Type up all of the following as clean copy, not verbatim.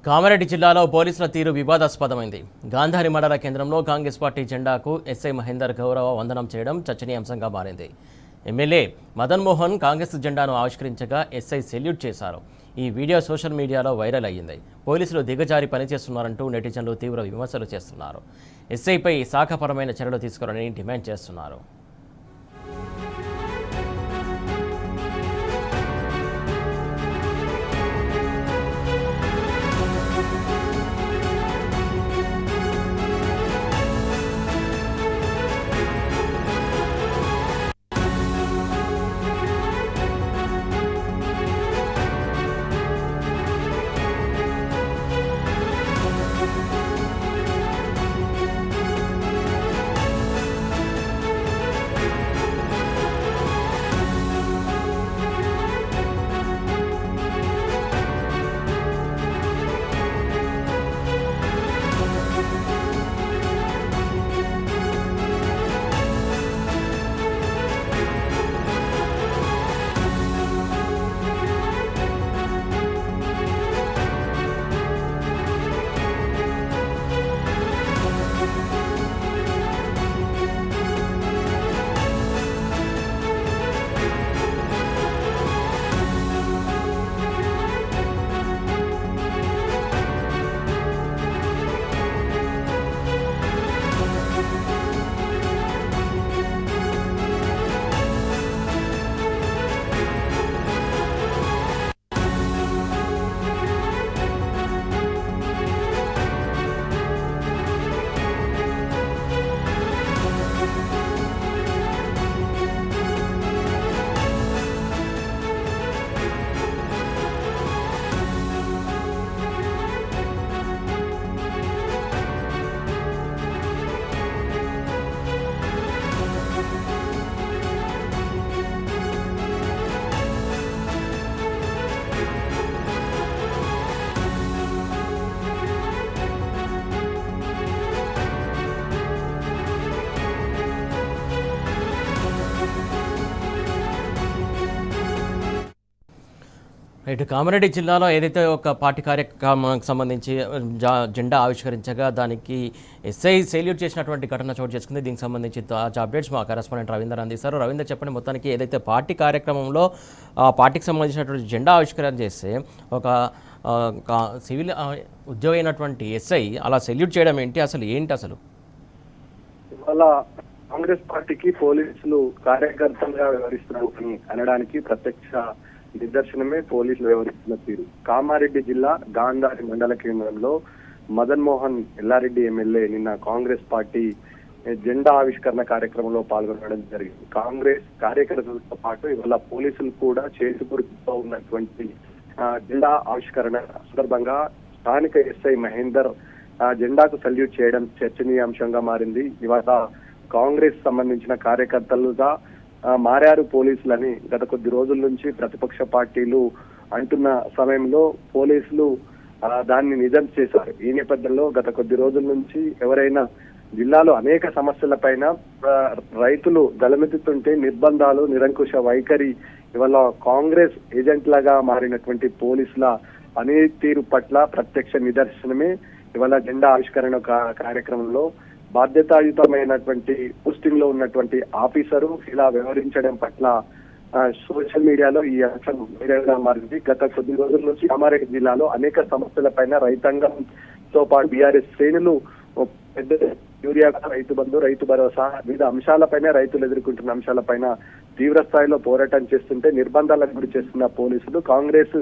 కామారెడ్డి జిల్లాలో పోలీసుల తీరు వివాదాస్పదమైంది. గాంధారి మండల కేంద్రంలో కాంగ్రెస్ పార్టీ జెండాకు ఎస్ఐ మహేందర్ గౌరవ వందనం చేయడం చర్చనీయాంశంగా మారింది. ఎమ్మెల్యే మదన్ మోహన్ కాంగ్రెస్ జెండాను ఆవిష్కరించగా ఎస్ఐ సెల్యూట్ చేశారు. ఈ వీడియో సోషల్ మీడియాలో వైరల్ అయ్యింది. పోలీసులు దిగజారి పనిచేస్తున్నారంటూ నెటిజన్లు తీవ్ర విమర్శలు చేస్తున్నారు. ఎస్ఐపై శాఖపరమైన చర్యలు తీసుకోవాలని డిమాండ్ చేస్తున్నారు. ఇటు కామారెడ్డి జిల్లాలో ఏదైతే ఒక పార్టీ కార్యక్రమానికి సంబంధించి జెండా ఆవిష్కరించగా దానికి ఎస్ఐ సెల్యూట్ చేసినటువంటి ఘటన చోటు చేసుకుంది. దీనికి సంబంధించి తాజా అప్డేట్స్ మా కరెస్పాండెంట్ రవీందర్ అందిస్తారు. రవీందర్, చెప్పండి, మొత్తానికి ఏదైతే పార్టీ కార్యక్రమంలో పార్టీకి సంబంధించినటువంటి జెండా ఆవిష్కరణ చేస్తే ఒక సివిల్ ఉద్యోగి అయినటువంటి ఎస్ఐ అలా సెల్యూట్ చేయడం ఏంటి అసలు? ఇవాళ కాంగ్రెస్ పార్టీకి పోలీసులు కార్యకర్తలుగా వ్యవహరిస్తున్నారని అనడానికి ప్రత్యక్ష నిదర్శనమే పోలీసులు వ్యవహరిస్తున్న తీరు. కామారెడ్డి జిల్లా గాంధారి మండల కేంద్రంలో మదన్ మోహన్ ఎల్లారెడ్డి ఎమ్మెల్యే నిన్న కాంగ్రెస్ పార్టీ జెండా ఆవిష్కరణ కార్యక్రమంలో పాల్గొనడం జరిగింది. కాంగ్రెస్ కార్యకర్తలతో పాటు ఇవాళ పోలీసులు కూడా చేతిపురుతో ఉన్నటువంటి జెండా ఆవిష్కరణ సందర్భంగా స్థానిక ఎస్ఐ మహేందర్ జెండాకు సల్యూట్ చేయడం చర్చనీయాంశంగా మారింది. ఇవాళ కాంగ్రెస్ సంబంధించిన కార్యకర్తలుగా మారారు పోలీసులని గత కొద్ది రోజుల నుంచి ప్రతిపక్ష పార్టీలు అంటున్న సమయంలో పోలీసులు దాన్ని నిజం చేశారు. ఈ నేపథ్యంలో గత కొద్ది రోజుల నుంచి ఎవరైనా జిల్లాలో అనేక సమస్యల పైన రైతులు గలమెత్తుతుంటే నిర్బంధాలు, నిరంకుశ వైఖరి ఇవాళ కాంగ్రెస్ ఏజెంట్లుగా మారినటువంటి పోలీసుల పనితీరు పట్ల ప్రత్యక్ష నిదర్శనమే ఇవాళ జెండా ఆవిష్కరణ కార్యక్రమంలో బాధ్యతాయుతమైనటువంటి పోస్టింగ్ లో ఉన్నటువంటి ఆఫీసరు ఇలా వ్యవహరించడం పట్ల సోషల్ మీడియాలో ఈ అంశం వైరల్ గా మారింది. గత కొద్ది రోజుల నుంచి కామారెడ్డి జిల్లాలో అనేక సమస్యల పైన రైతాంగంతో పాటు బీఆర్ఎస్ శ్రేణులు పెద్ద యూరియా, రైతు బంధు, రైతు భరోసా వివిధ అంశాలపైన, రైతులు ఎదుర్కొంటున్న అంశాలపైన తీవ్ర స్థాయిలో పోరాటం చేస్తుంటే నిర్బంధాలకు గురి చేస్తున్న పోలీసులు కాంగ్రెస్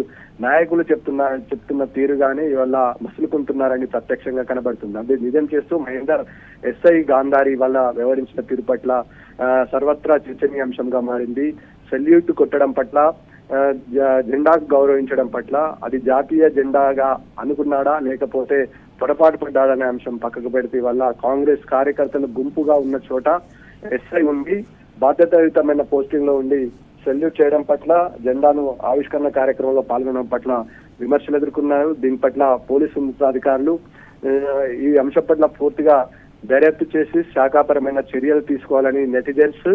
నాయకులు చెప్తున్న తీరుగానే ఇవాళ మసులుకుంటున్నారని ప్రత్యక్షంగా కనబడుతుంది. అది నిజం చేస్తూ మహేందర్ ఎస్ఐ గాంధారి వల్ల వ్యవహరించిన తీరు పట్ల సర్వత్రా చర్చనీయాంశంగా మారింది. సెల్యూట్ కొట్టడం పట్ల, జెండాకు గౌరవించడం పట్ల అది జాతీయ జెండాగా అనుకున్నాడా లేకపోతే పొరపాటు పడ్డాడనే అంశం పక్కకు పెడితే వల్ల కాంగ్రెస్ కార్యకర్తలు గుంపుగా ఉన్న చోట ఎస్ఐ ఉండి బాధ్యతాయుతమైన పోస్టింగ్ లో ఉండి సెల్యూట్ చేయడం పట్ల, జెండాను ఆవిష్కరణ కార్యక్రమంలో పాల్గొనడం పట్ల విమర్శలు ఎదుర్కొన్నారు. దీని పట్ల పోలీసు ఉన్నతాధికారులు ఈ అంశం పట్ల పూర్తిగా దర్యాప్తు చేసి శాఖాపరమైన చర్యలు తీసుకోవాలని నెటిజన్స్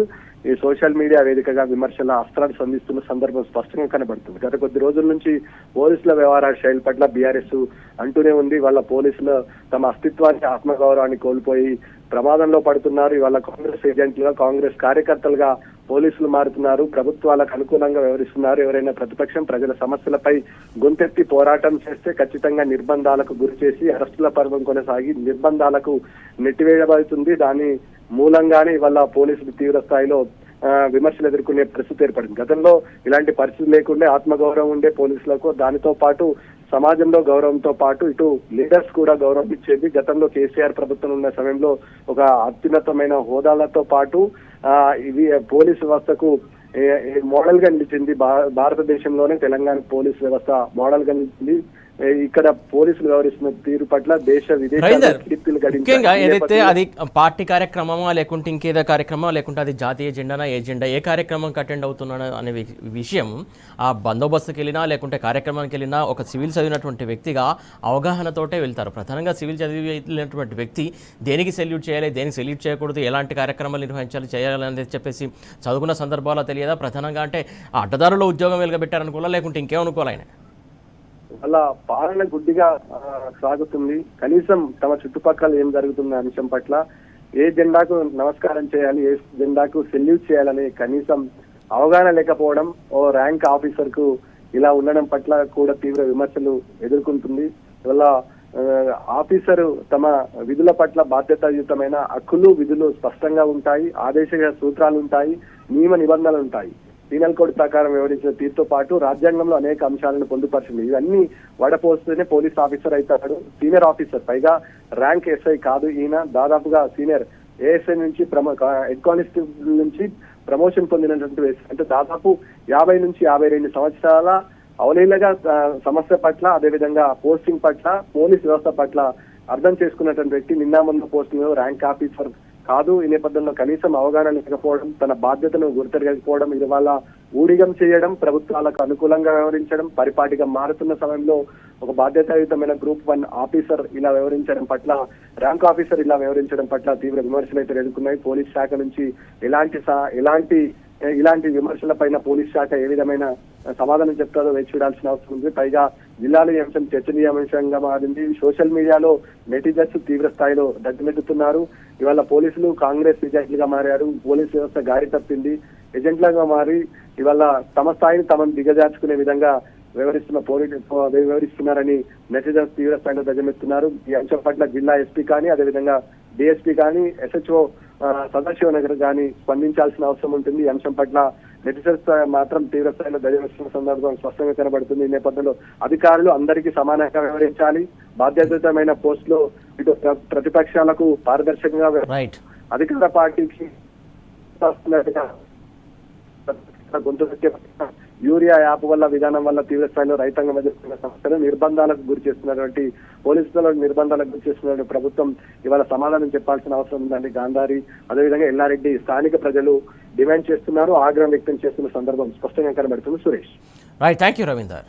ఈ సోషల్ మీడియా వేదికగా విమర్శల అస్త్రాలు సంధిస్తున్న సందర్భం స్పష్టంగా కనబడుతుంది. గత కొద్ది రోజుల నుంచి పోలీసుల వ్యవహార శైలి పట్ల బీఆర్ఎస్ అంటూనే ఉంది. వాళ్ళ పోలీసులు తమ అస్తిత్వాన్ని ఆత్మగౌరవాన్ని కోల్పోయి ప్రమాదంలో పడుతున్నారు. ఇవాళ కాంగ్రెస్ ఏజెంట్లుగా కాంగ్రెస్ కార్యకర్తలుగా పోలీసులు మారుతున్నారు. ప్రభుత్వాలకు అనుకూలంగా వ్యవహరిస్తున్నారు. ఎవరైనా ప్రతిపక్షం ప్రజల సమస్యలపై గొంతెత్తి పోరాటం చేస్తే ఖచ్చితంగా నిర్బంధాలకు గురి చేసి అరెస్టుల పర్వం కొనసాగి నిర్బంధాలకు నెట్టివేయబడుతుంది. దాని మూలంగానే ఇవాళ పోలీసులు తీవ్ర స్థాయిలో విమర్శలు ఎదుర్కొనే పరిస్థితి ఏర్పడింది. గతంలో ఇలాంటి పరిస్థితి లేకుండే ఆత్మగౌరవం ఉండే పోలీసులకు, దానితో పాటు సమాజంలో గౌరవంతో పాటు ఇటు లీడర్స్ కూడా గౌరవం ఇచ్చేది. గతంలో కేసీఆర్ ప్రభుత్వం ఉన్న సమయంలో ఒక అత్యున్నతమైన హోదాలతో పాటు ఇది పోలీసు వ్యవస్థకు మోడల్ గా నిలిచింది. భారతదేశంలోనే తెలంగాణ పోలీస్ వ్యవస్థ మోడల్ గా నిలిచింది. ఇక్కడ పోలీసులు వ్యవహరిస్తున్న తీరు పట్ల దేశ ముఖ్యంగా ఏదైతే అది పార్టీ కార్యక్రమమా లేకుంటే ఇంకేదో కార్యక్రమం లేకుంటే అది జాతీయ జెండానా ఏ కార్యక్రమంకి అటెండ్ అవుతున్నాడు అనే విషయం ఆ బందోబస్తుకి వెళ్ళినా లేకుంటే కార్యక్రమానికి వెళ్ళినా ఒక సివిల్ చదివినటువంటి వ్యక్తిగా అవగాహనతోటే వెళ్తారు. ప్రధానంగా సివిల్ చదివినటువంటి వ్యక్తి దేనికి సెల్యూట్ చేయాలి, దేనికి సెల్యూట్ చేయకూడదు, ఎలాంటి కార్యక్రమాలు నిర్వహించాలి చేయాలని చెప్పేసి చదువుకున్న సందర్భాల్లో తెలియదా? ప్రధానంగా అంటే అడ్డదారులో ఉద్యోగం వెలుగబెట్టారనుకోవాలా లేకుంటే ఇంకేమనుకోవాలి? ఆయన వాళ్ళ పాలన గుడ్డిగా సాగుతుంది. కనీసం తమ చుట్టుపక్కల ఏం జరుగుతున్న అంశం పట్ల ఏ జెండాకు నమస్కారం చేయాలి, ఏ జెండాకు సెల్యూట్ చేయాలని కనీసం అవగాహన లేకపోవడం, ఓ ర్యాంక్ ఆఫీసర్ కు ఇలా ఉండడం పట్ల కూడా తీవ్ర విమర్శలు ఎదుర్కొంటుంది. వల్ల ఆఫీసరు తమ విధుల పట్ల బాధ్యతాయుతమైన హక్కులు విధులు స్పష్టంగా ఉంటాయి, ఆదేశ సూత్రాలు ఉంటాయి, నియమ నిబంధనలు ఉంటాయి. పీనల్ కోడ్ ప్రకారం వ్యవహరించిన తీరుతో పాటు రాజ్యాంగంలో అనేక అంశాలను పొందుపరిచింది. ఇవన్నీ వడపోస్తేనే పోలీస్ ఆఫీసర్ అవుతాడు, సీనియర్ ఆఫీసర్. పైగా ర్యాంక్ ఎస్ఐ కాదు ఈయన, దాదాపుగా సీనియర్ ఏఎస్ఐ నుంచి హెడ్ కానిస్టేబుల్ నుంచి ప్రమోషన్ పొందినటువంటి, అంటే దాదాపు 50 నుంచి 52 సంవత్సరాల అవలీలగా సమస్య పట్ల, అదేవిధంగా పోస్టింగ్ పట్ల, పోలీస్ వ్యవస్థ పట్ల అర్థం చేసుకున్నటువంటి వ్యక్తి నిన్న మొన్న పోస్టింగ్ ర్యాంక్ ఆఫీసర్ కాదు. ఈ నేపథ్యంలో కనీసం అవగాహన లేకపోవడం, తన బాధ్యతను గుర్తెరగకపోవడం, ఇది వల్ల ఊడిగం చేయడం, ప్రభుత్వాలకు అనుకూలంగా వ్యవహరించడం, పరిపాటిగా మారుతున్న సమయంలో ఒక బాధ్యతాయుతమైన గ్రూప్ 1 ఆఫీసర్ ఇలా వ్యవహరించడం పట్ల, ర్యాంక్ ఆఫీసర్ ఇలా వ్యవహరించడం పట్ల తీవ్ర విమర్శలు అయితే ఎదుర్కొన్నాయి. పోలీస్ శాఖ నుంచి ఇలాంటి విమర్శల పైన పోలీస్ శాఖ ఏ విధమైన సమాధానం చెప్తారో వేచి చూడాల్సిన అవసరం ఉంది. పైగా జిల్లాలో ఈ అంశం చర్చనీయాంశంగా మారింది. సోషల్ మీడియాలో నెటిజన్స్ తీవ్ర స్థాయిలో దగ్గమెత్తుతున్నారు. ఇవాళ పోలీసులు కాంగ్రెస్ ఏజెంట్లుగా మారారు, పోలీస్ వ్యవస్థ గారి తప్పింది, ఏజెంట్లుగా మారి ఇవాళ తమ స్థాయిని తమను దిగజార్చుకునే విధంగా వ్యవహరిస్తున్నారని నెటిజన్స్ తీవ్ర స్థాయిలో ధ్వజమెత్తున్నారు. ఈ అంశం పట్ల జిల్లా ఎస్పీ కానీ, అదేవిధంగా డిఎస్పీ కానీ, ఎస్హెచ్ఓ సదాశివనగర్ కానీ స్పందించాల్సిన అవసరం ఉంటుంది. ఈ అంశం పట్ల నెటిజన్స్ మాత్రం తీవ్ర స్థాయిలో ధ్వజమెత్తున్న సందర్భం స్పష్టంగా కనబడుతుంది. ఈ నేపథ్యంలో అధికారులు అందరికీ సమానంగా వ్యవహరించాలి, బాధ్యతమైన పోస్టులో ఇటు ప్రతిపక్షాలకు పారదర్శకంగా, అధికార పార్టీకి గొంతు యూరియా యాప్ వల్ల విధానం వల్ల తీవ్ర స్థాయిలో రైతాంగం ఎదుర్కొన్న సమస్యలు, నిర్బంధాలకు గురి చేస్తున్నటువంటి పోలీసులకు నిర్బంధాలకు గురి చేస్తున్నటువంటి ప్రభుత్వం ఇవాళ సమాధానం చెప్పాల్సిన అవసరం ఉందండి. గాంధారి, అదేవిధంగా ఎల్లారెడ్డి స్థానిక ప్రజలు డిమాండ్ చేస్తున్నారు, ఆగ్రహం వ్యక్తం చేస్తున్న సందర్భం స్పష్టంగా కనబడుతుంది. Suresh, thank you Ravinder.